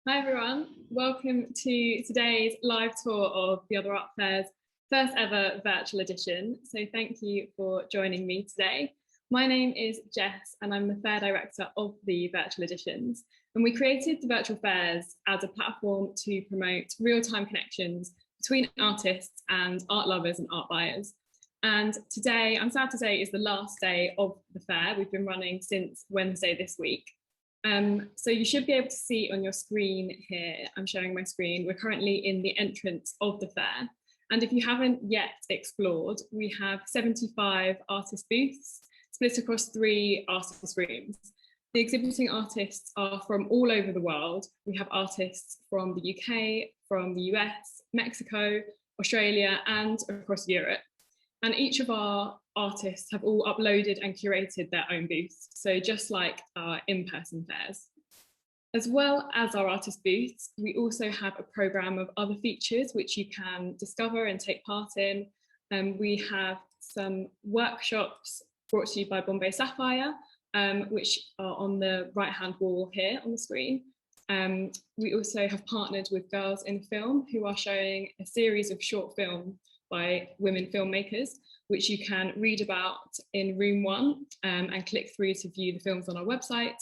Hi everyone, welcome to today's live tour of the Other Art Fair's first ever virtual edition. So thank you for joining me today. My name is Jess and I'm the fair director of the virtual editions. And we created the virtual fairs as a platform to promote real-time connections between artists and art lovers and art buyers. And today, I'm sad to say, is the last day of the fair. We've been running since Wednesday this week. So you should be able to see on your screen here, I'm showing my screen, we're currently in the entrance of the fair. And if you haven't yet explored, we have 75 artist booths split across 3 artist rooms. The exhibiting artists are from all over the world. We have artists from the UK, from the US, Mexico, Australia, and across Europe. And each of our artists have all uploaded and curated their own booths, so just like our in-person fairs. As well as our artist booths, we also have a programme of other features which you can discover and take part in. We have some workshops brought to you by Bombay Sapphire, which are on the right-hand wall here on the screen. We also have partnered with Girls in Film, who are showing a series of short film by women filmmakers, which you can read about in room 1 and click through to view the films on our website.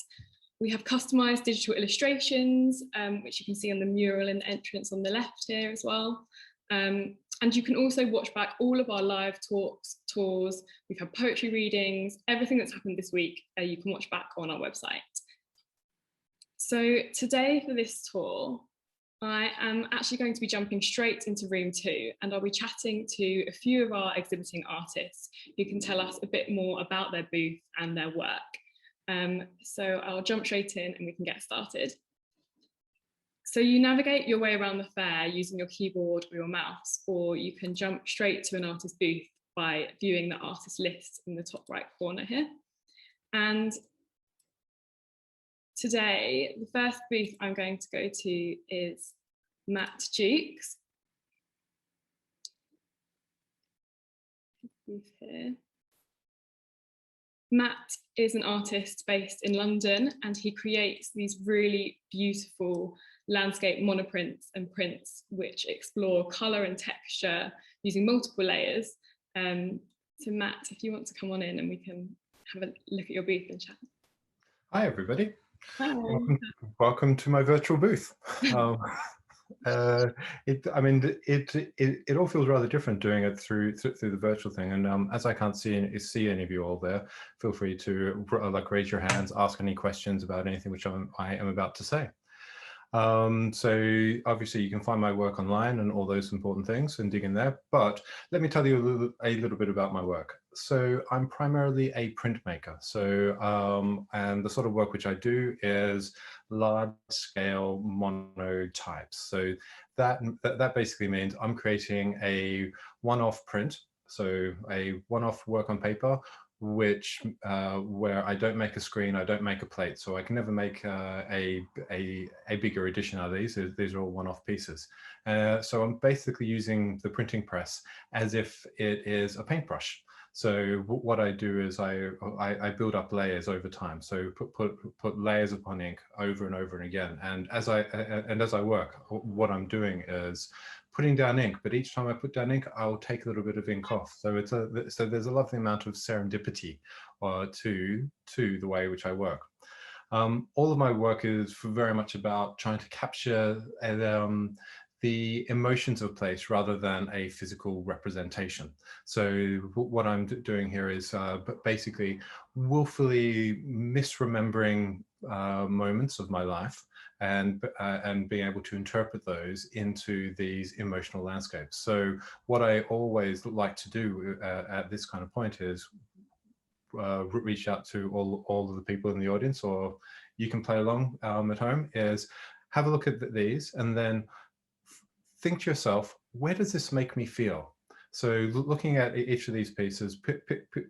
We have customised digital illustrations, which you can see on the mural in the entrance on the left here as well. And you can also watch back all of our live talks, tours. We've had poetry readings, everything that's happened this week, you can watch back on our website. So today for this tour, I am actually going to be jumping straight into room 2, and I'll be chatting to a few of our exhibiting artists who can tell us a bit more about their booth and their work. So I'll jump straight in and we can get started. So you navigate your way around the fair using your keyboard or your mouse, or you can jump straight to an artist booth by viewing the artist list in the top right corner here. And today, the first booth I'm going to go to is Matt Jukes. Booth here. Matt is an artist based in London, and he creates these really beautiful landscape monoprints and prints which explore colour and texture using multiple layers. So Matt, if you want to come on in and we can have a look at your booth and chat. Hi everybody. Hi. Welcome to my virtual booth. It all feels rather different doing it through the virtual thing, and as I can't see any of you all there, feel free to raise your hands, ask any questions about anything which I am about to say. So obviously you can find my work online and all those important things and dig in there, but let me tell you a little bit about my work. So I'm primarily a printmaker. So and the sort of work which I do is large scale monotypes. So that basically means I'm creating a one-off print. So a one-off work on paper, which where I don't make a screen, I don't make a plate, so I can never make a bigger edition out of these. These are all one-off pieces. So I'm basically using the printing press as if it is a paintbrush. So what I do is I build up layers over time. So put layers upon ink over and over and again. And as I work, what I'm doing is putting down ink, but each time I put down ink, I'll take a little bit of ink off. So so there's a lovely amount of serendipity to the way in which I work. All of my work is very much about trying to capture the emotions of place rather than a physical representation. So what I'm doing here is basically willfully misremembering moments of my life and being able to interpret those into these emotional landscapes. So what I always like to do at this kind of point is reach out to all of the people in the audience, or you can play along at home, is have a look at these and then think to yourself, where does this make me feel? So looking at each of these pieces,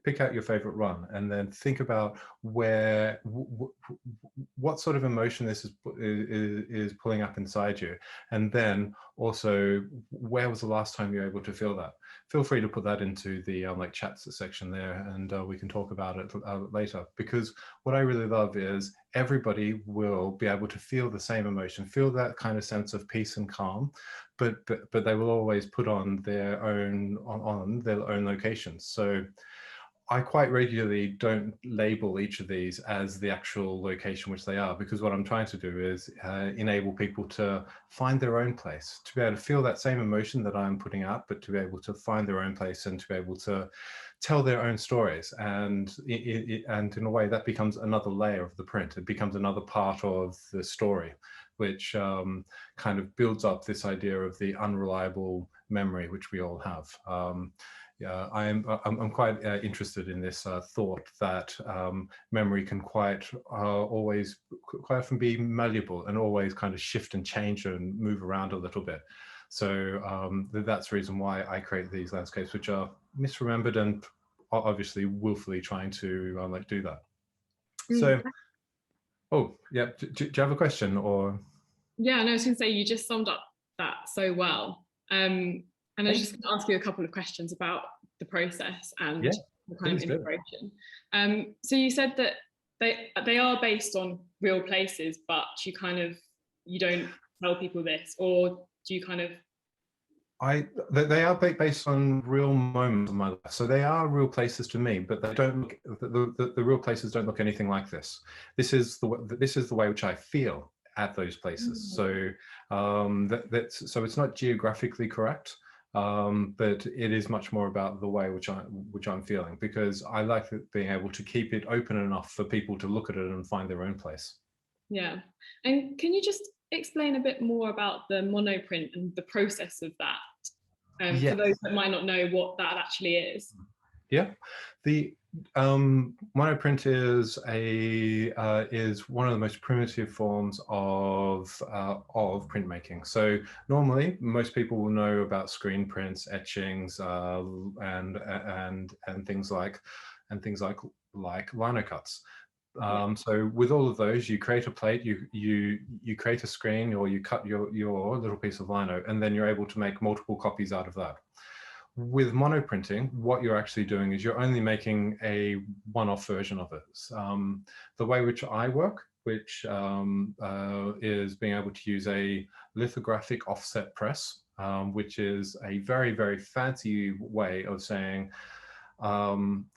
pick out your favorite one, and then think about where, what sort of emotion this is pulling up inside you, and then also where was the last time you were able to feel that. Feel free to put that into the like chats section there, and we can talk about it later. Because what I really love is everybody will be able to feel the same emotion, feel that kind of sense of peace and calm, but they will always put on their own locations. So I quite regularly don't label each of these as the actual location which they are, because what I'm trying to do is enable people to find their own place, to be able to feel that same emotion that I'm putting out, but to be able to find their own place and to be able to tell their own stories. And and in a way that becomes another layer of the print. It becomes another part of the story, which kind of builds up this idea of the unreliable memory which we all have. Yeah, I'm quite interested in this thought that memory can quite often be malleable and always kind of shift and change and move around a little bit. So that's the reason why I create these landscapes, which are misremembered and obviously willfully trying to like do that. So, oh yeah, do you have a question or? Yeah, no, I was going to say you just summed up that so well. And I was just going to ask you a couple of questions about the process and the kind of inspiration. So you said that they are based on real places, but you don't tell people this, or do you kind of? They are based on real moments of my life, so they are real places to me, but they don't look, the real places don't look anything like this. This is the way which I feel at those places. So so it's not geographically correct, but it is much more about the way which I'm feeling, because I like being able to keep it open enough for people to look at it and find their own place. Yeah, and can you just explain a bit more about the monoprint and the process of that, for those that might not know what that actually is? Yeah, the monoprint is one of the most primitive forms of printmaking. So normally, most people will know about screen prints, etchings, and things like lino cuts. So with all of those, you create a plate, you create a screen, or you cut your little piece of lino, and then you're able to make multiple copies out of that. With monoprinting, what you're actually doing is you're only making a one-off version of it. The way which I work, which is being able to use a lithographic offset press, which is a very, very fancy way of saying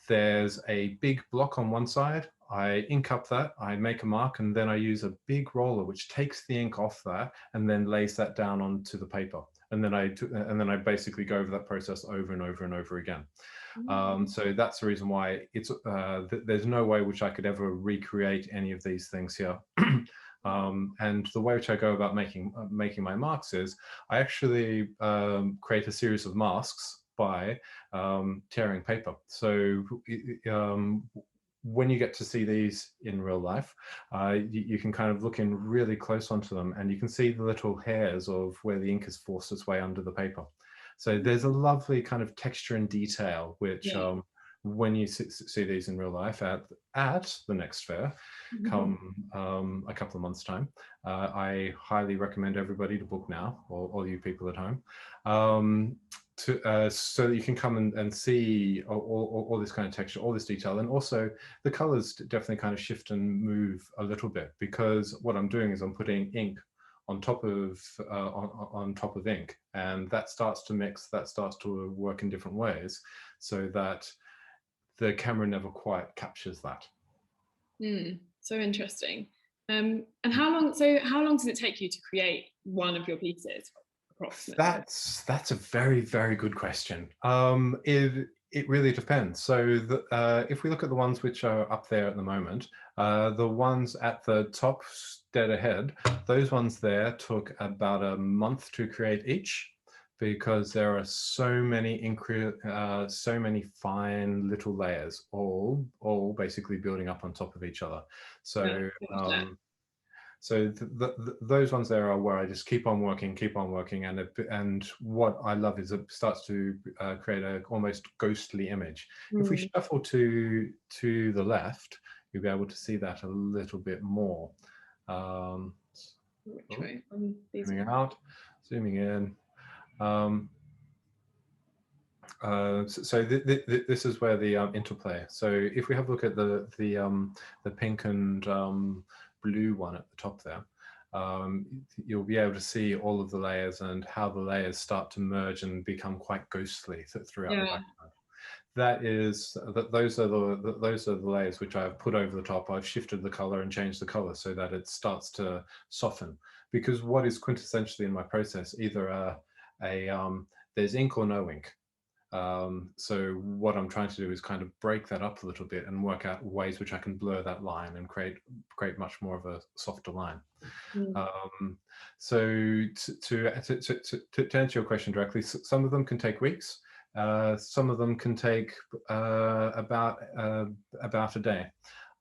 there's a big block on one side, I ink up that, I make a mark, and then I use a big roller which takes the ink off that and then lays that down onto the paper. And then I basically go over that process over and over and over again. So that's the reason why it's there's no way which I could ever recreate any of these things here. And the way which I go about making my marks is I actually create a series of masks by tearing paper. So when you get to see these in real life, you can kind of look in really close onto them, and you can see the little hairs of where the ink has forced its way under the paper. So there's a lovely kind of texture and detail, which when you see these in real life at the next fair, come a couple of months' time, I highly recommend everybody to book now, or all you people at home. So that you can come and see all this kind of texture, all this detail, and also the colors definitely kind of shift and move a little bit, because what I'm doing is I'm putting ink on top of ink, and that starts to mix, that starts to work in different ways, so that the camera never quite captures that. So interesting. And how long does it take you to create one of your pieces? That's a very, very good question. It really depends. So if we look at the ones which are up there at the moment, the ones at the top dead ahead, those ones there took about a month to create each, because there are so many fine little layers, all basically building up on top of each other. So So those ones there are where I just keep on working, and what I love is it starts to create a almost ghostly image. If we shuffle to the left, you'll be able to see that a little bit more. Which way? Zooming out, zooming in. This is where the interplay. So if we have a look at the pink and blue one at the top there, you'll be able to see all of the layers and how the layers start to merge and become quite ghostly throughout the background. Those are the layers which I've put over the top. I've shifted the color and changed the color so that it starts to soften. Because what is quintessentially in my process, either there's ink or no ink. So what I'm trying to do is kind of break that up a little bit and work out ways which I can blur that line and create much more of a softer line. So to answer your question directly, some of them can take weeks. Some of them can take about a day.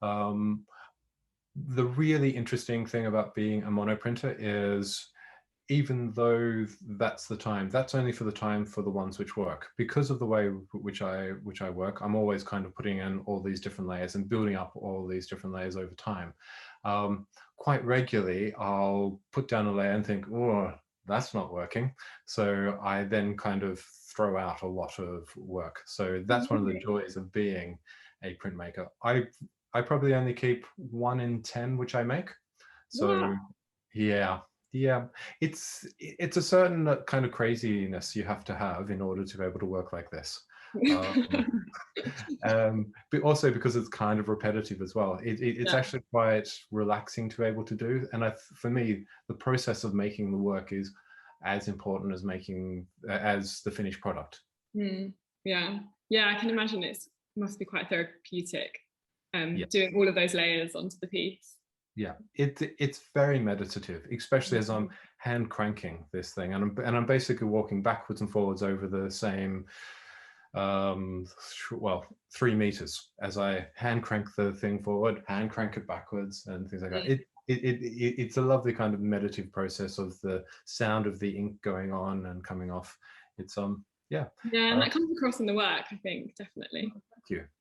The really interesting thing about being a monoprinter is, even though that's the time, that's only for the time for the ones which work. Because of the way which I work, I'm always kind of putting in all these different layers and building up all these different layers over time. Quite regularly, I'll put down a layer and think, oh, that's not working. So I then kind of throw out a lot of work. So that's one of the joys of being a printmaker. I probably only keep 1 in 10 which I make. So yeah. It's a certain kind of craziness you have to have in order to be able to work like this. But also because it's kind of repetitive as well. It's actually quite relaxing to be able to do. And for me, the process of making the work is as important as as the finished product. Yeah, I can imagine it must be quite therapeutic, doing all of those layers onto the piece. Yeah, it's very meditative, especially as I'm hand cranking this thing, and I'm basically walking backwards and forwards over the same, 3 meters as I hand crank the thing forward, hand crank it backwards, and things like that. It's a lovely kind of meditative process of the sound of the ink going on and coming off. It's and that comes across in the work, I think, definitely.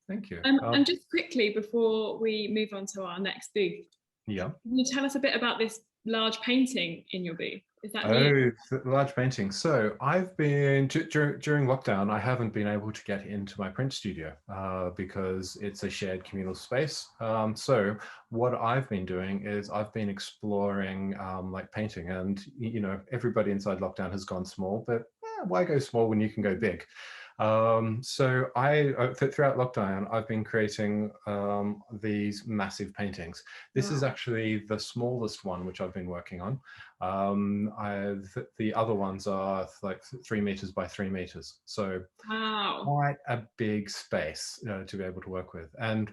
Thank you. And just quickly before we move on to our next booth, yeah, can you tell us a bit about this large painting in your booth? Is that new? Large painting. So I've been during lockdown, I haven't been able to get into my print studio because it's a shared communal space. So what I've been doing is I've been exploring like painting, and everybody inside lockdown has gone small, but why go small when you can go big? So throughout lockdown, I've been creating these massive paintings. This is actually the smallest one which I've been working on. The other ones are like 3 meters by 3 meters. So quite a big space to be able to work with. And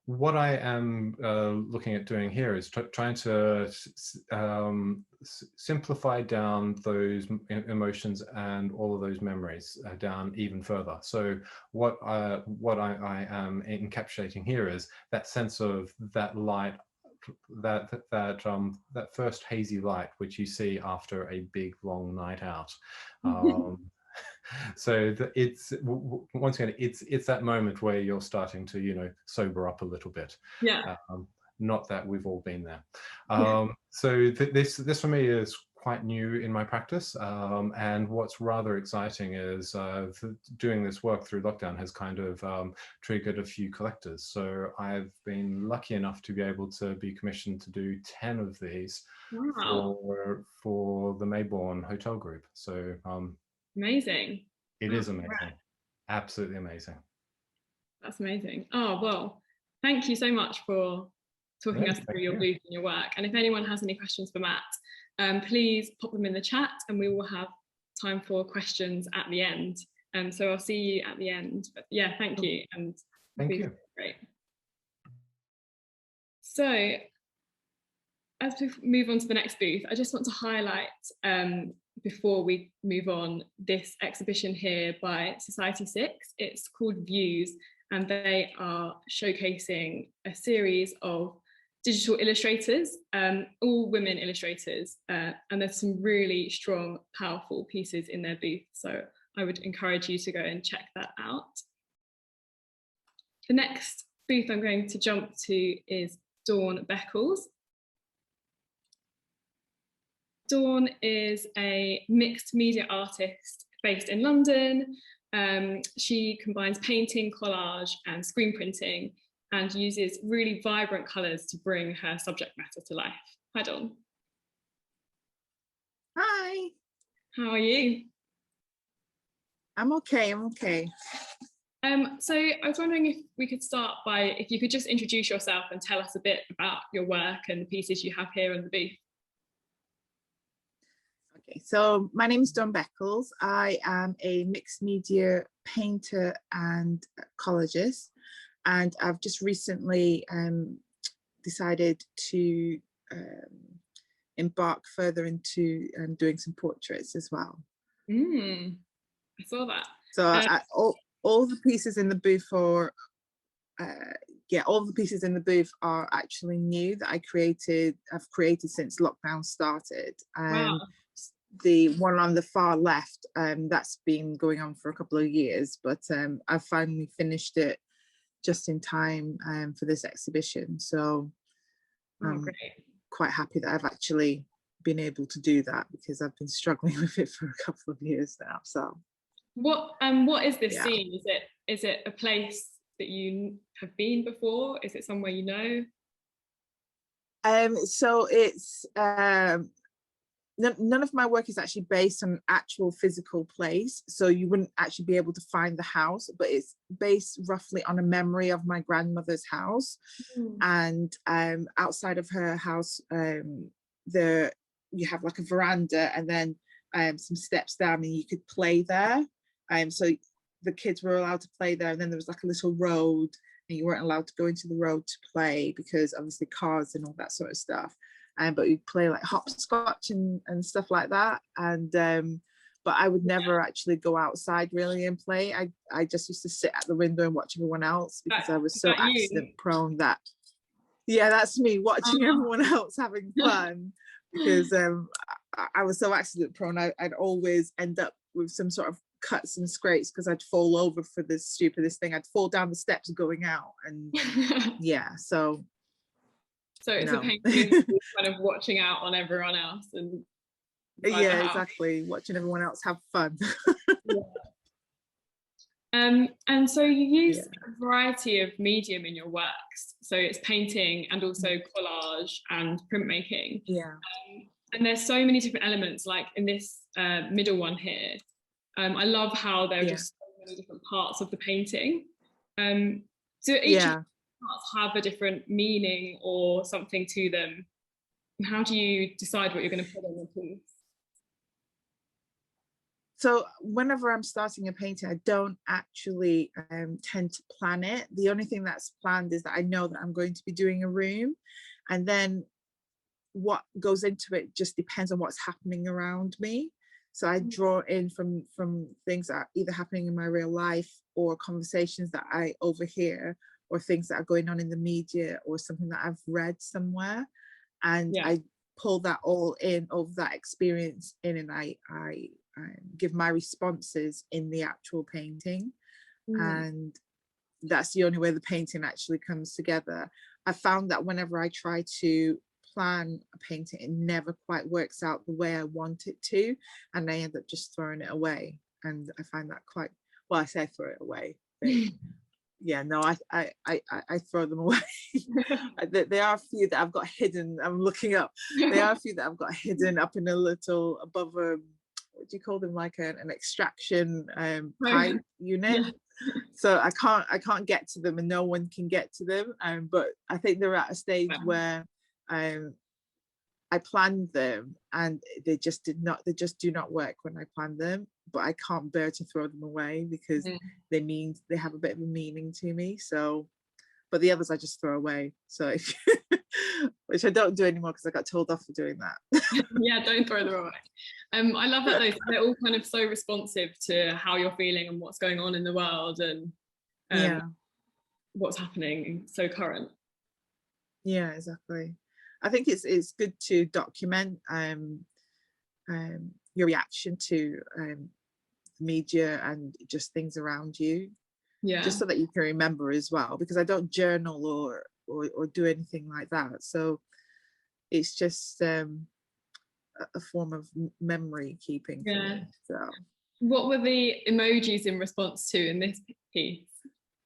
what I am looking at doing here is trying to simplify down those emotions and all of those memories down even further. So what I am encapsulating here is that sense of that light, that first hazy light which you see after a big long night out. So it's once again, it's that moment where you're starting to sober up a little bit. Not that we've all been there. So this for me is quite new in my practice, and what's rather exciting is doing this work through lockdown has kind of triggered a few collectors. So I've been lucky enough to be able to be commissioned to do 10 of these for the Mayborn Hotel Group. So amazing. It is amazing. Absolutely amazing. That's amazing. Oh, well, thank you so much for talking us through your booth and your work. And if anyone has any questions for Matt, please pop them in the chat and we will have time for questions at the end. So I'll see you at the end. But yeah, thank you. And thank you. Great. So as we move on to the next booth, I just want to highlight, before we move on, this exhibition here by Saatchi 6. It's called Views, and they are showcasing a series of digital illustrators, all women illustrators, and there's some really strong, powerful pieces in their booth. So I would encourage you to go and check that out. The next booth I'm going to jump to is Dawn Beckles. Dawn is a mixed media artist based in London. She combines painting, collage, and screen printing, and uses really vibrant colours to bring her subject matter to life. Hi, Dawn. Hi. How are you? I'm okay, I'm okay. So I was wondering if we could start by, if you could just introduce yourself and tell us a bit about your work and the pieces you have here in the booth. Okay, so my name is Dawn Beckles. I am a mixed media painter and collagist, and I've just recently decided to embark further into doing some portraits as well. I saw that. So all the pieces in the booth are, all the pieces in the booth are actually new that I've created since lockdown started. Wow. The one on the far left, that's been going on for a couple of years, but I finally finished it just in time for this exhibition. So I'm quite happy that I've actually been able to do that, because I've been struggling with it for a couple of years now. So what is this scene? Is it a place that you have been before? Is it somewhere you know? So it's none of my work is actually based on an actual physical place, so you wouldn't actually be able to find the house, but it's based roughly on a memory of my grandmother's house. And outside of her house, you have like a veranda, and then some steps down, and you could play there. So the kids were allowed to play there, and then there was like a little road, and you weren't allowed to go into the road to play because obviously cars and all that sort of stuff. But we'd play like hopscotch and stuff like that. And but I would never actually go outside really and play. I just used to sit at the window and watch everyone else, because I was so accident prone that, yeah, that's me watching everyone else having fun, because I was so accident prone. I'd always end up with some sort of cuts and scrapes because I'd fall over for the stupidest thing. I'd fall down the steps going out, and yeah, so it's a painting kind of watching out on everyone else, and yeah, exactly, watching everyone else have fun. And so you use a variety of medium in your works, so it's painting and also collage and printmaking. And there's so many different elements, like in this middle one here. I love how there are just so many different parts of the painting. So each of the parts have a different meaning or something to them. How do you decide what you're going to put on the piece? So whenever I'm starting a painting, I don't actually tend to plan it. The only thing that's planned is that I know that I'm going to be doing a room, and then what goes into it just depends on what's happening around me. So I draw in from things that are either happening in my real life, or conversations that I overhear, or things that are going on in the media, or something that I've read somewhere. And I pull that all in, over that experience in, and I give my responses in the actual painting. And that's the only way the painting actually comes together. I found that whenever I try to plan a painting, it never quite works out the way I want it to, and I end up just throwing it away. And I find that quite, well, I say I throw it away, but yeah, no, I throw them away. There are a few that I've got hidden. I'm looking up. There are a few that I've got hidden up in a little above a, what do you call them, like an extraction pipe unit. So I can't get to them, and no one can get to them. But I think they're at a stage where I planned them, and they just do not work when I plan them. But I can't bear to throw them away, because they have a bit of a meaning to me. So, but the others I just throw away. So if which I don't do anymore, because I got told off for doing that. Yeah, don't throw them away. I love that they're all kind of so responsive to how you're feeling and what's going on in the world, and what's happening, so current. Yeah, exactly. I think it's good to document your reaction to media and just things around you, just Yeah. so that you can remember as well, because I don't journal or do anything like that, so it's just a form of memory keeping for Yeah. me. So What were the emojis in response to in this piece?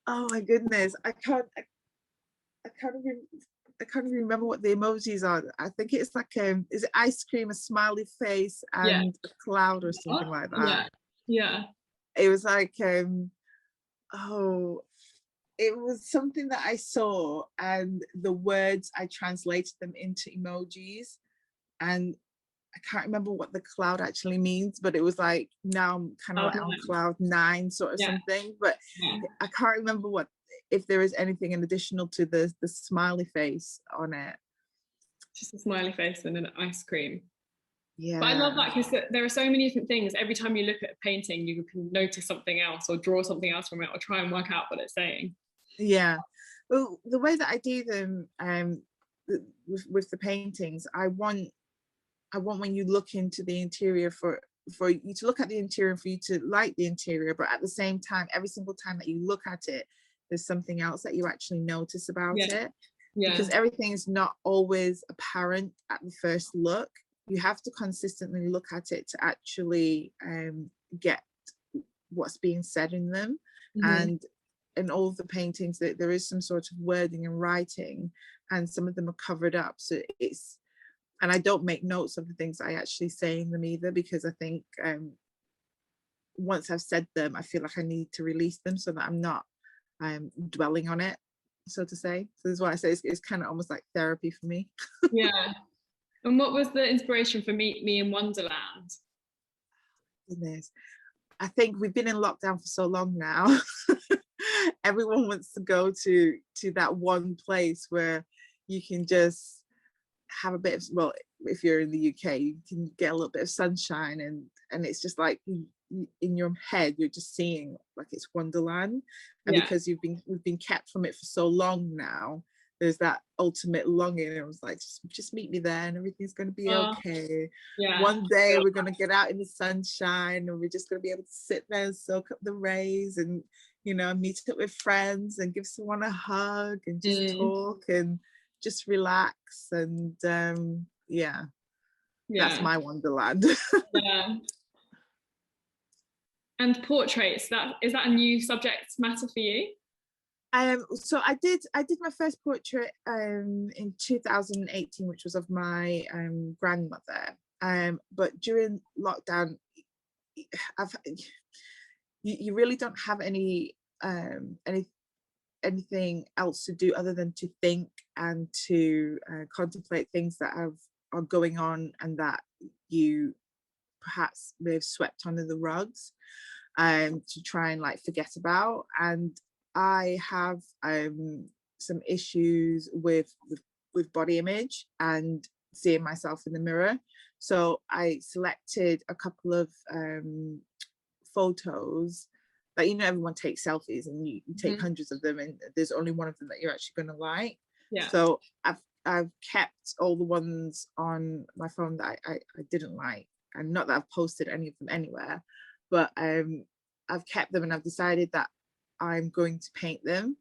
oh my goodness, I can't even I can't even remember what the emojis are. I think it's like is it ice cream, a smiley face, Yeah. and a cloud or something like that. Yeah. Yeah. It was like oh, it was something that I saw, and the words I translated them into emojis, and I can't remember what the cloud actually means, but it was like now I'm kind of like on cloud 9 sort of Yeah. something, but Yeah. I can't remember what, if there is anything in additional to the smiley face on it. Just a smiley face and an ice cream. Yeah. But I love that because there are so many different things. Every time you look at a painting, you can notice something else or draw something else from it or try and work out what it's saying. Yeah. Well, the way that I do them with the paintings, I want when you look into the interior for you to look at the interior, for you to like the interior, but at the same time, every single time that you look at it, there's something else that you actually notice about it. Yeah. Because everything is not always apparent at the first look. You have to consistently look at it to actually get what's being said in them. And in all of the paintings, that there is some sort of wording and writing, and some of them are covered up, so it's, and I don't make notes of the things I actually say in them either, because I think once I've said them, I feel like I need to release them so that I'm not dwelling on it, so to say. So this is why I say it's kind of almost like therapy for me. Yeah. And what was the inspiration for Meet Me in Wonderland? Goodness. I think we've been in lockdown for so long now. Everyone wants to go to that one place where you can just have a bit of, well, if you're in the UK, you can get a little bit of sunshine, and it's just like in your head you're just seeing like it's Wonderland. And because we've been kept from it for so long now, there's that ultimate longing. And it was like, just meet me there and everything's going to be okay. One day we're going to get out in the sunshine, and we're just going to be able to sit there and soak up the rays, and meet up with friends and give someone a hug and just talk and just relax. And that's my Wonderland. Yeah. And portraits, is that a new subject matter for you? So I did my first portrait in 2018, which was of my grandmother. But during lockdown, you really don't have anything else to do other than to think and to contemplate things that are going on and that you perhaps may have swept under the rugs, to try and like forget about. And I have some issues with body image and seeing myself in the mirror. So I selected a couple of photos that, everyone takes selfies, and you take hundreds of them, and there's only one of them that you're actually going to like. So I've kept all the ones on my phone that I didn't like, and not that I've posted any of them anywhere, but I've kept them, and I've decided that I'm going to paint them,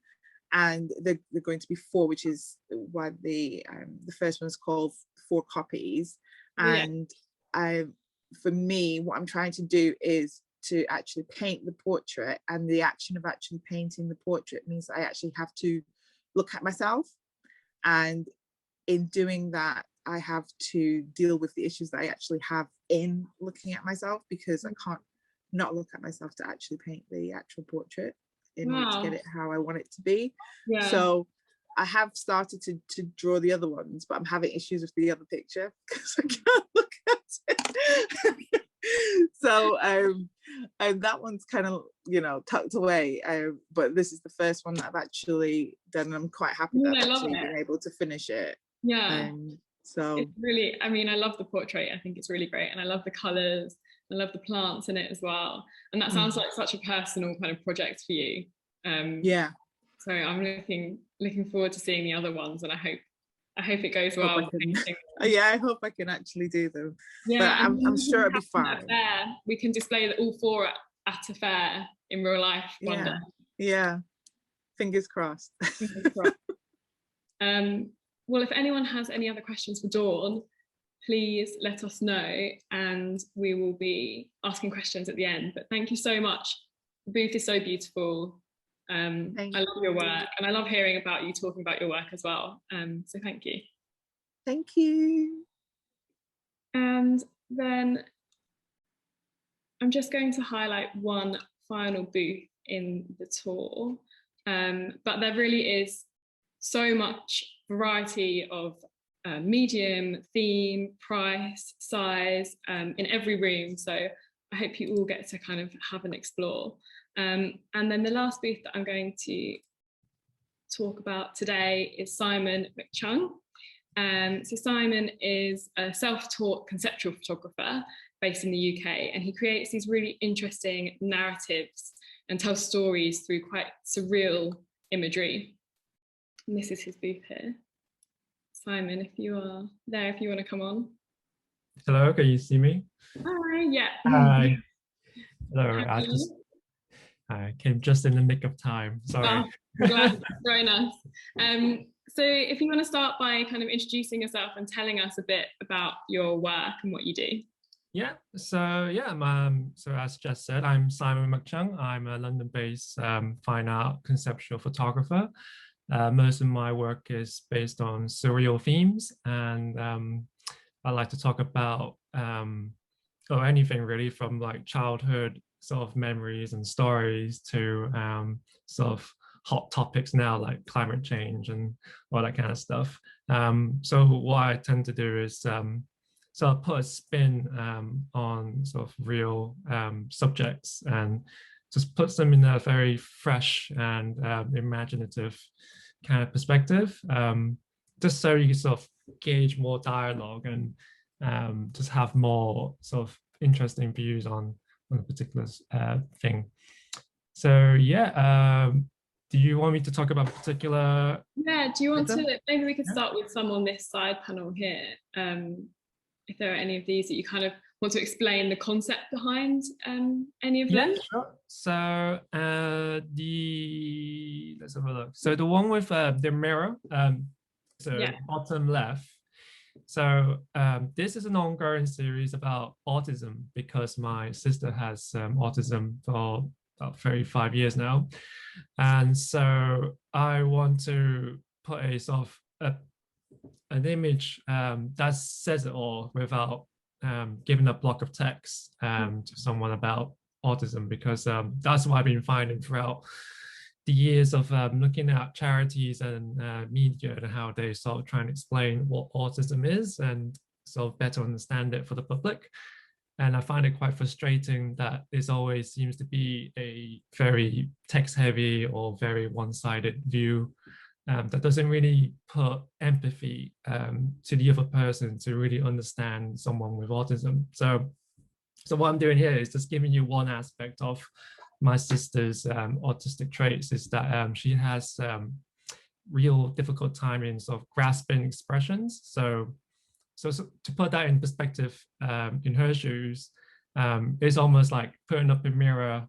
and they're going to be 4, which is why the first one is called 4 copies. And for me, what I'm trying to do is to actually paint the portrait, and the action of actually painting the portrait means I actually have to look at myself, and in doing that I have to deal with the issues that I actually have in looking at myself, because I can't not look at myself to actually paint the actual portrait in order to get it how I want it to be. So I have started to draw the other ones, but I'm having issues with the other picture because I can't look at it. So and that one's kind of tucked away, but this is the first one that I've actually done, and I'm quite happy that I've actually been able to finish it. So it's really, I mean, I love the portrait. I think it's really great, and I love the colors. I love the plants in it as well, and that sounds like such a personal kind of project for you. So I'm looking forward to seeing the other ones, and I hope I hope it goes well. Yeah, I hope I can actually do them. Yeah, but I'm sure it'll be fine. We can display all 4 at a fair in real life one day. Yeah, fingers crossed. Fingers crossed. Well, if anyone has any other questions for Dawn, please let us know and we will be asking questions at the end. But thank you so much. The booth is so beautiful. I love your work and I love hearing about you talking about your work as well. So thank you. Thank you. And then I'm just going to highlight one final booth in the tour. But there really is so much variety of medium, theme, price, size in every room. So I hope you all get to kind of have an explore. And then the last booth that I'm going to talk about today is Simon McChung. So Simon is a self-taught conceptual photographer based in the UK, and he creates these really interesting narratives and tells stories through quite surreal imagery. And this is his booth here. Simon, if you are there, if you want to come on. Hello, can you see me? Hi, yeah. Hi. Hello, I came just in the nick of time, sorry. Oh, glad. Very nice. So if you want to start by kind of introducing yourself and telling us a bit about your work and what you do. Yeah, so as Jess said, I'm Simon McChung. I'm a London-based fine art conceptual photographer. Most of my work is based on surreal themes, and I like to talk about anything really, from like childhood sort of memories and stories to sort of hot topics now like climate change and all that kind of stuff. So what I tend to do is sort of put a spin on sort of real subjects and just puts them in a very fresh and imaginative kind of perspective, just so you can sort of gauge more dialogue and just have more sort of interesting views on a particular thing. So yeah, do you want me to talk about a particular? Yeah, do you want to, maybe we could start with some on this side panel here. If there are any of these that you kind of want to explain the concept behind any of them? Yeah, sure. So let's have a look. So the one with the mirror, bottom left. So this is an ongoing series about autism because my sister has autism for about 35 years now. And so I want to put a sort of an image that says it all without giving a block of text to someone about autism, because that's what I've been finding throughout the years of looking at charities and media and how they sort of try and explain what autism is and sort of better understand it for the public. And I find it quite frustrating that this always seems to be a very text-heavy or very one-sided view that doesn't really put empathy to the other person to really understand someone with autism. So what I'm doing here is just giving you one aspect of my sister's autistic traits, is that she has real difficult time in sort of grasping expressions. So to put that in perspective, in her shoes, it's almost like putting up a mirror,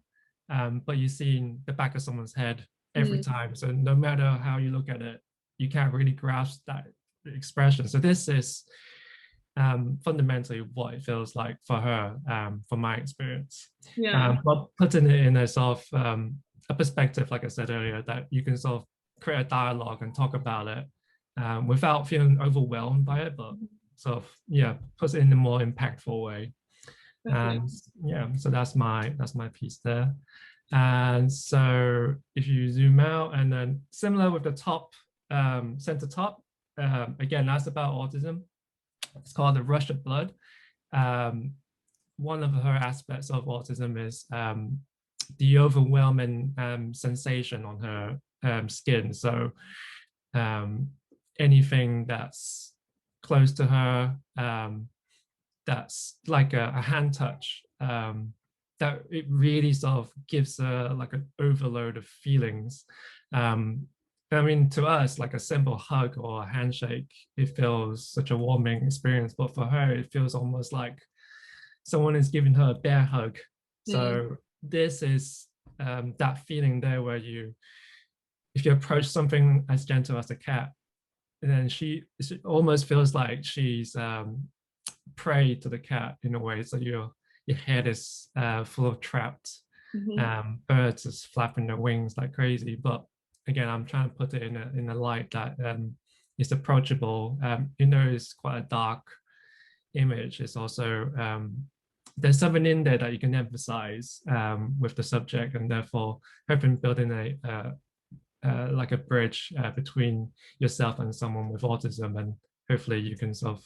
but you're seeing the back of someone's head every time. So no matter how you look at it, you can't really grasp that expression. So this is fundamentally what it feels like for her, from my experience. Yeah. But putting it in a sort of a perspective, like I said earlier, that you can sort of create a dialogue and talk about it without feeling overwhelmed by it, but sort of, yeah, puts it in a more impactful way. And yeah, so that's my piece there. And so if you zoom out, and then similar with the top, center top, again, that's about autism. It's called The Rush of Blood. One of her aspects of autism is the overwhelming sensation on her skin. So anything that's close to her, that's like a hand touch, that it really sort of gives her like an overload of feelings. I mean, to us, like a simple hug or a handshake, it feels such a warming experience. But for her, it feels almost like someone is giving her a bear hug. So this is that feeling there where if you approach something as gentle as a cat, and then she almost feels like she's prey to the cat in a way. So your head is full of trapped birds just flapping their wings like crazy. But again, I'm trying to put it in a light that is approachable. It's quite a dark image. It's also there's something in there that you can emphasize with the subject, and therefore hoping building like a bridge between yourself and someone with autism, and hopefully you can sort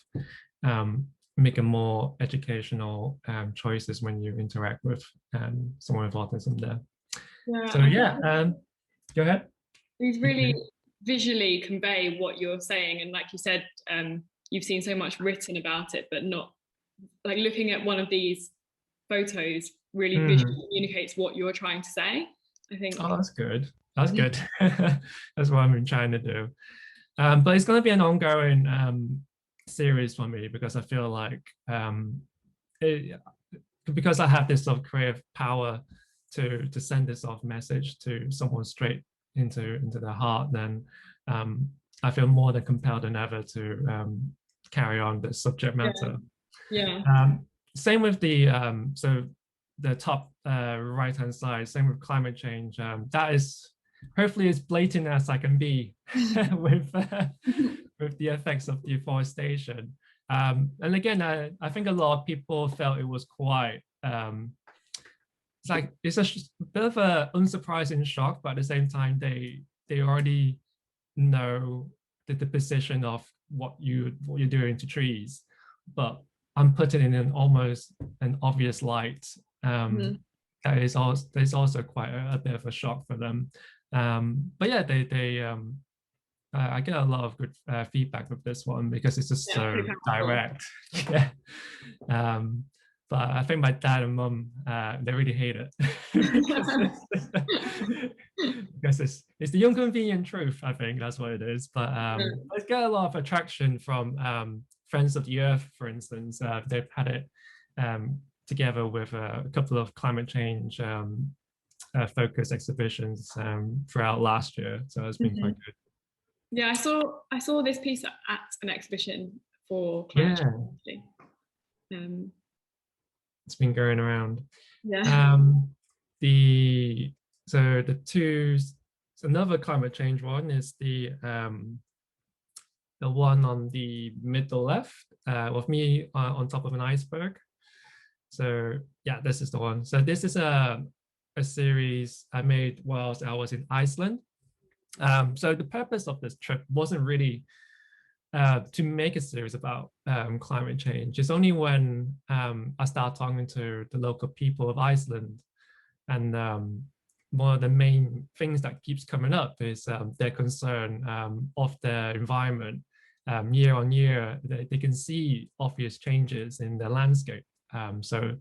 of make a more educational choices when you interact with someone with autism there. Yeah, so yeah, go ahead. These really visually convey what you're saying, and like you said, you've seen so much written about it, but not like looking at one of these photos really visually communicates what you're trying to say, I think. Oh, that's good. That's good. That's what I've been trying to do. But it's going to be an ongoing series for me, because I feel like because I have this sort of creative power to send this sort of message to someone straight into their heart, then I feel more than compelled than ever to carry on the subject matter. Same with the so the top right hand side, same with climate change. That is hopefully as blatant as I can be with the effects of deforestation. And again, I think a lot of people felt it was quite it's a bit of an unsurprising shock, but at the same time they already know the position of what you're doing to trees, but I'm putting it in almost an obvious light. That is also, there's also quite a bit of a shock for them. But yeah, I get a lot of good feedback with this one, because it's just so direct. Yeah. But I think my dad and mum, they really hate it. because it's the inconvenient truth, I think that's what it is. But I get a lot of attraction from Friends of the Earth, for instance. They've had it together with a couple of climate change focused exhibitions throughout last year. So it's been quite good. Yeah, I saw this piece at an exhibition for climate change. It's been going around. Yeah. Another climate change one is the one on the middle left with me on top of an iceberg. So yeah, this is the one. So this is a series I made whilst I was in Iceland. So the purpose of this trip wasn't really to make a series about climate change. It's only when I started talking to the local people of Iceland, and one of the main things that keeps coming up is their concern of their environment. Year on year, they can see obvious changes in the landscape. So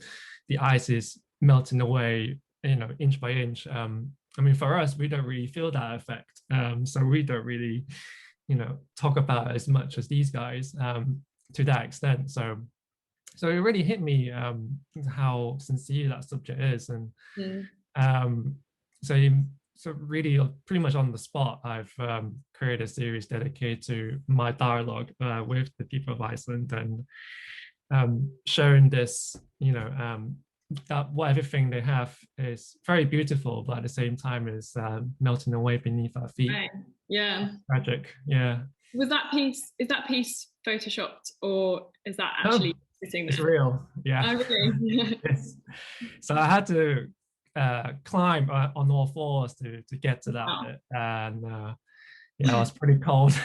the ice is melting away, inch by inch. I mean, for us, we don't really feel that effect. So we don't really, talk about it as much as these guys to that extent. So it really hit me how sincere that subject is. And so really pretty much on the spot, I've created a series dedicated to my dialogue with the people of Iceland, and showing this, that what everything they have is very beautiful, but at the same time is melting away beneath our feet. Right. Yeah. Tragic. Yeah. Is that piece photoshopped, or is that actually sitting there? It's real. Yeah. Oh, really? Yes. So I had to climb on all fours to get to that bit, and it was pretty cold.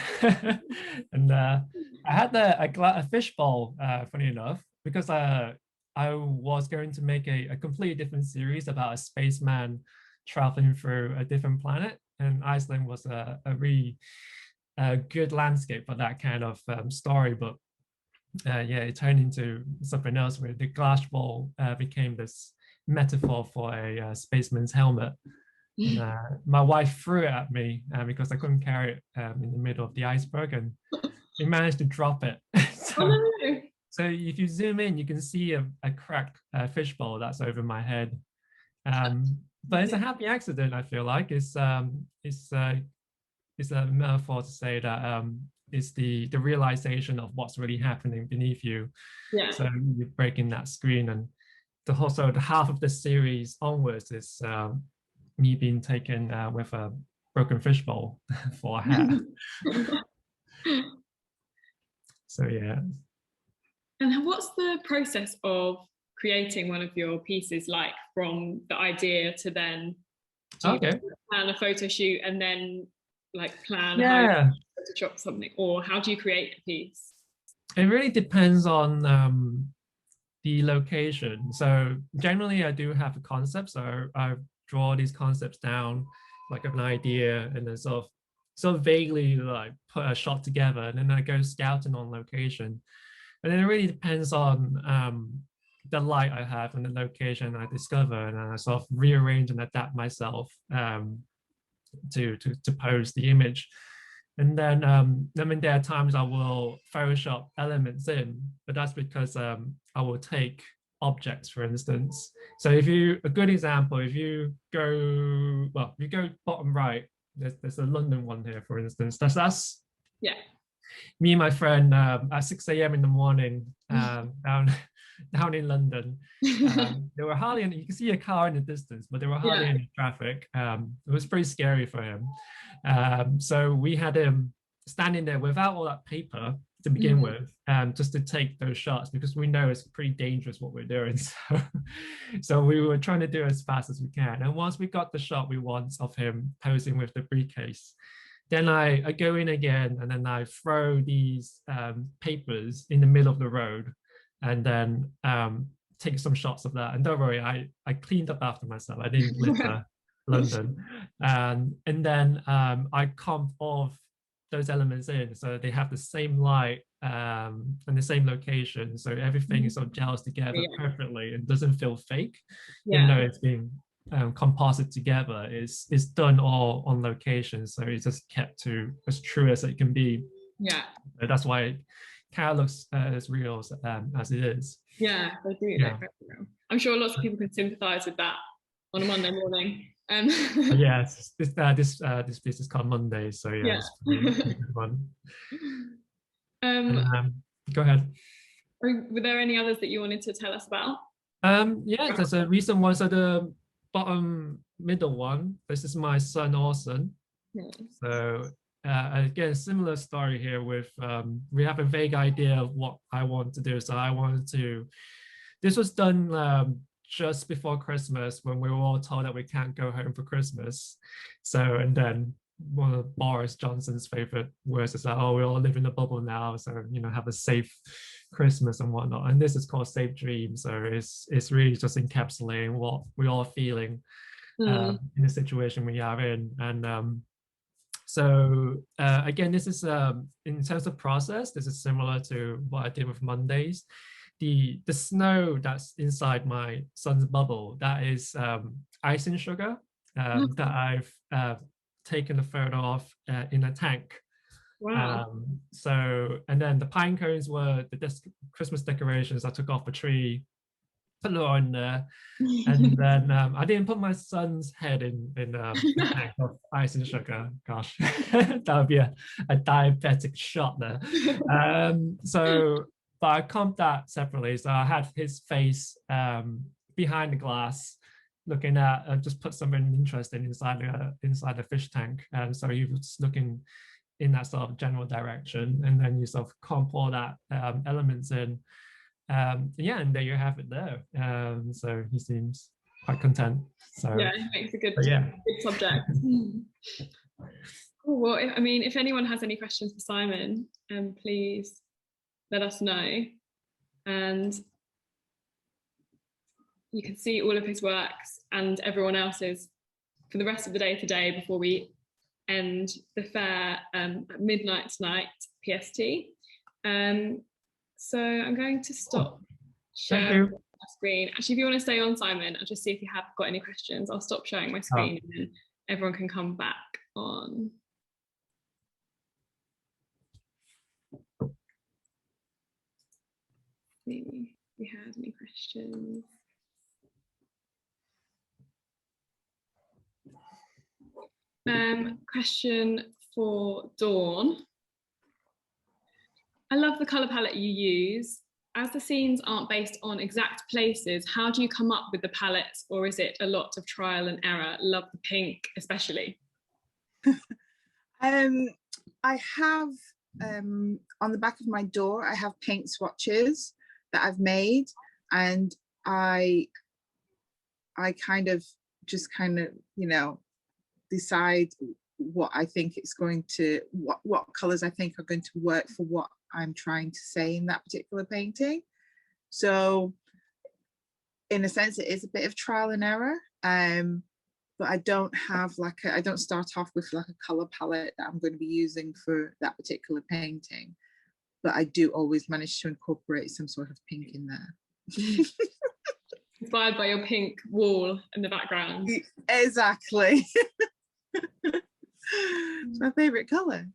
And I had a fishbowl, funny enough, because I was going to make a completely different series about a spaceman traveling through a different planet, and Iceland was a really good landscape for that kind of story. But it turned into something else, where the glass ball became this metaphor for a spaceman's helmet. My wife threw it at me because I couldn't carry it in the middle of the iceberg, and we managed to drop it. So if you zoom in, you can see a cracked fishbowl that's over my head. But it's a happy accident. I feel like it's a metaphor to say that it's the realization of what's really happening beneath you. Yeah. So you're breaking that screen, and the half of the series onwards is me being taken with a broken fishbowl for a hat. So yeah. And what's the process of creating one of your pieces like, from the idea to then plan a photo shoot and then like plan how you Photoshop something, or how do you create a piece? It really depends on the location. So generally I do have a concept, so I draw these concepts down, like an idea, and then sort of vaguely like put a shot together, and then I go scouting on location. And then it really depends on the light I have and the location I discover, and I sort of rearrange and adapt myself to pose the image. And then I mean, there are times I will Photoshop elements in, but that's because I will take objects, for instance. So a good example, if you go bottom right, there's a London one here, for instance. That's us. Yeah. Me and my friend at 6 a.m. in the morning down in London. There were hardly any, you can see a car in the distance, but there were hardly any traffic. It was pretty scary for him. So we had him standing there without all that paper to begin with, just to take those shots, because we know it's pretty dangerous what we're doing. So we were trying to do it as fast as we can. And once we got the shot we want of him posing with the briefcase, then I go in again, and then I throw these papers in the middle of the road, and then take some shots of that. And don't worry, I cleaned up after myself. I didn't litter London. And then I comp all of those elements in, so they have the same light and the same location. So everything is sort of gels together perfectly and doesn't feel fake, even though it's being composite together. Is done all on location, so it's just kept to as true as it can be. Yeah, so that's why it kind of looks as real as it is. Yeah, they do. Yeah. Real. I'm sure lots of people can sympathize with that on a Monday morning. Yeah, this piece is called Monday, so yeah, it's pretty good one. Go ahead. Were there any others that you wanted to tell us about? Yeah, there's a recent one. So the bottom middle one, this is my son Orson. So again, similar story here with we have a vague idea of what I want to do. So I wanted to, this was done just before Christmas, when we were all told that we can't go home for Christmas. So, and then one of Boris Johnson's favorite words is like, oh, we all live in a bubble now, so have a safe Christmas and whatnot. And this is called Safe Dreams. So it's really just encapsulating what we're all feeling in the situation we are in. And so again, this is in terms of process, this is similar to what I did with Mondays. The snow that's inside my son's bubble, that is icing sugar that I've taken a photo of in a tank. Wow. So, and then the pine cones were the Christmas decorations I took off the tree, put it on there. And then I didn't put my son's head in a tank of icing sugar. Gosh, that would be a diabetic shot there. But I comped that separately. So I had his face behind the glass, looking at, just put something interesting inside the fish tank. And so he was looking in that sort of general direction, and then you sort of comp all that elements in. Yeah, and there you have it there. So he seems quite content. So yeah, it makes a good subject. Cool. Well, if anyone has any questions for Simon, please let us know. And you can see all of his works and everyone else's for the rest of the day today before we end the fair at midnight tonight PST. So I'm going to stop sharing screen. Actually, if you want to stay on, Simon, I'll just see if you have got any questions. I'll stop showing my screen and then everyone can come back on. See if we had any questions. Question for Dawn. I love the colour palette you use. As the scenes aren't based on exact places, how do you come up with the palettes, or is it a lot of trial and error? Love the pink especially. I have on the back of my door, I have paint swatches that I've made, and I kind of you know, decide what I think it's going to, what colors I think are going to work for what I'm trying to say in that particular painting. So in a sense, it is a bit of trial and error, but I don't have I don't start off with like a color palette that I'm going to be using for that particular painting, but I do always manage to incorporate some sort of pink in there. Inspired by your pink wall in the background. Exactly. It's my favorite color.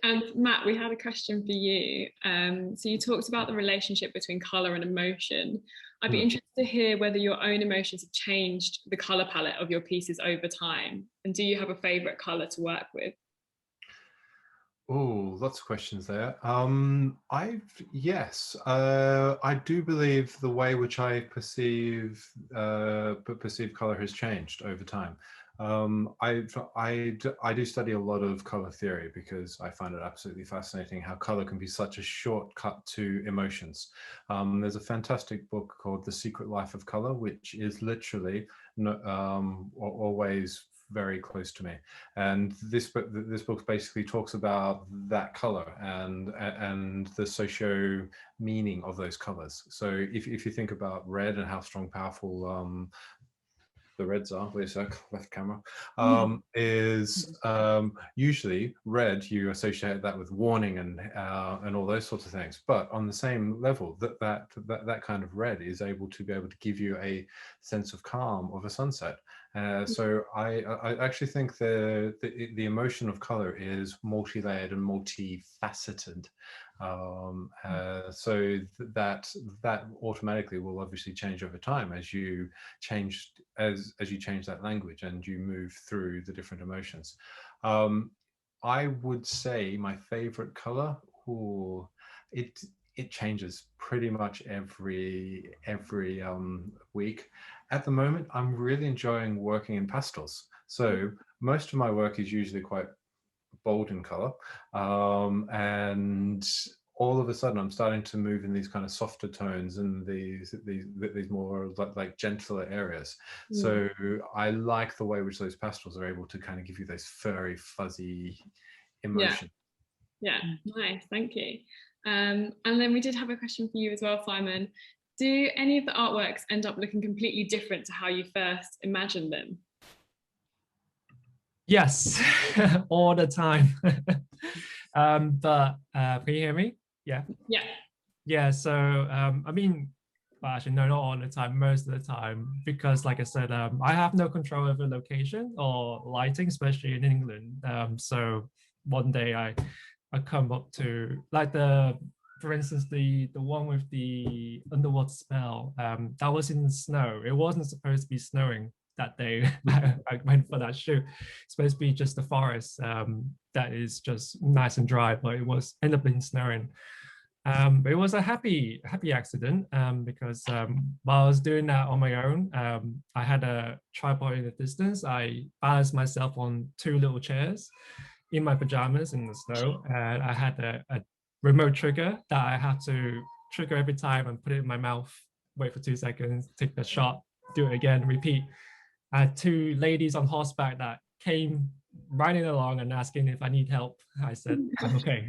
And Matt, we had a question for you. So you talked about the relationship between color and emotion. I'd be interested to hear whether your own emotions have changed the color palette of your pieces over time. And do you have a favorite color to work with? Oh, lots of questions there. Yes, I do believe the way which I perceive color has changed over time. I do study a lot of color theory because I find it absolutely fascinating how color can be such a shortcut to emotions. There's a fantastic book called The Secret Life of Color, which is literally always very close to me, and this book basically talks about that color and the socio meaning of those colors. So if you think about red and how strong, powerful the reds are, wait a sec, left camera, is usually red, you associate that with warning and all those sorts of things. But on the same level, that kind of red is able to give you a sense of calm of a sunset. So I actually think the emotion of color is multi-layered and multifaceted. So that automatically will obviously change over time as you change that language and you move through the different emotions. I would say my favorite color, it changes pretty much every week. At the moment, I'm really enjoying working in pastels. So most of my work is usually quite bold in color, and all of a sudden I'm starting to move in these kind of softer tones and these more like gentler areas. So I like the way which those pastels are able to kind of give you those furry, fuzzy emotion. Yeah, nice, thank you. And then we did have a question for you as well, Simon. Do any of the artworks end up looking completely different to how you first imagined them? Yes, all the time. But can you hear me? Yeah. Yeah. So I mean, well, actually, no, not all the time. Most of the time, because like I said, I have no control over location or lighting, especially in England. So one day I come up to like for instance, the one with the underwater spell, that was in the snow. It wasn't supposed to be snowing that day. I went for that shoot. It's supposed to be just the forest that is just nice and dry, but it was ended up being snowing. But it was a happy accident because while I was doing that on my own, I had a tripod in the distance. I balanced myself on 2 little chairs in my pajamas in the snow, and I had a remote trigger that I had to trigger every time and put it in my mouth, wait for 2 seconds, take the shot, do it again, repeat. I had 2 ladies on horseback that came riding along and asking if I need help. I said, I'm okay.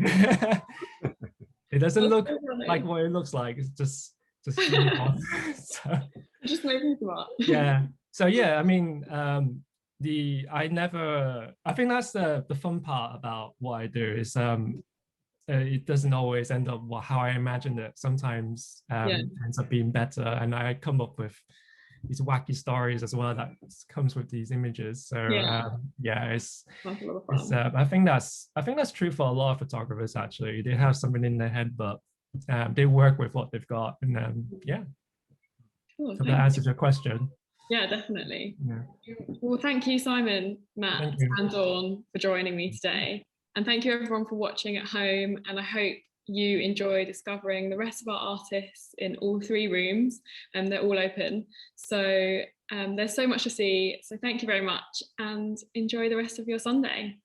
It doesn't look like what it looks like. It's just really hot. So, just making it up. Yeah. So yeah, I mean, I think that's the fun part about what I do is it doesn't always end up how I imagined it. Sometimes it ends up being better, and I come up with these wacky stories as well that comes with these images. So it's I think that's true for a lot of photographers. Actually, they have something in their head, but they work with what they've got, and cool, so that answers your question. Yeah, definitely. Well, thank you, Simon, Matt, and Dawn, for joining me today. And thank you everyone for watching at home. And I hope you enjoy discovering the rest of our artists in all 3 rooms, and they're all open. So there's so much to see. So thank you very much, and enjoy the rest of your Sunday.